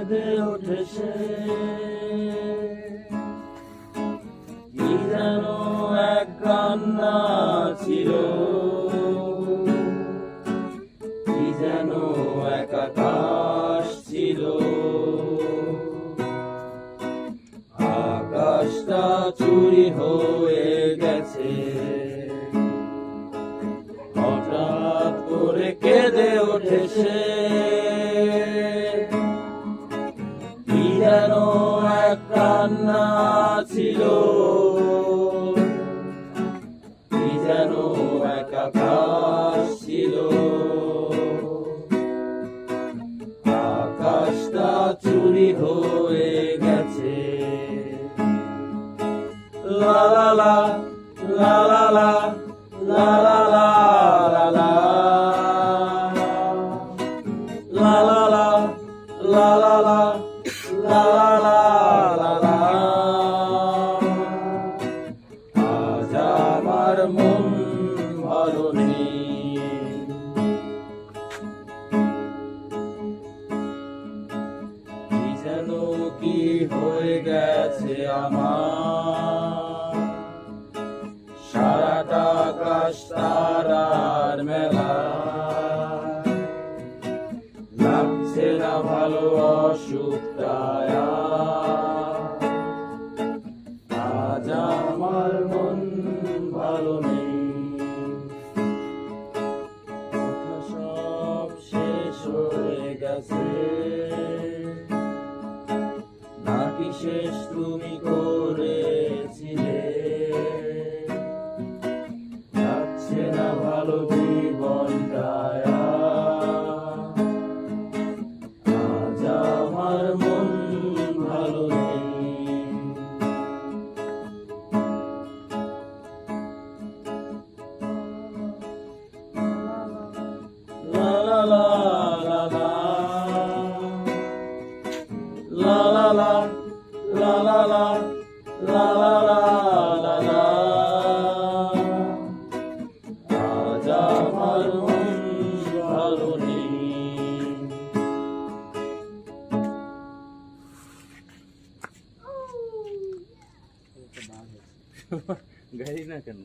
কেঁদে ওঠে সে, কি যেন এক কান্না ছিল, কি যেন এক আকাশ ছিল, আকাশটা চুরি হয়ে গেছে, হঠাৎ করে কেঁদে ওঠে সে, কি যেন এক কান্না ছিল, কি যেন এক আকাশ ছিল, আকাশটা চুরি হয়ে গেছে। লা লা লা লা লা লা লা লা লা লা লা লা লা লা লা লা লা লা লা। আজ আমার মন ভালো নেই, কি যেন কি হয়ে গেছে আমার, সারাটা আকাশ তারার মেলা, লাগছে না ভালো অসুখটায়, আজ আমার মন ভালো নেই, কথা সব শেষ হয়ে গেছে, নাকি শেষ তুমি করেছিলে, যাচ্ছে না ভালো জীবনটায়, আজ আমার মন ভালো নেই। লা লা লা লা লা লা লা লা লা লা লা লা লা লা লা। আজ আমার মন ভালো নেই। গাড়ি না কেন?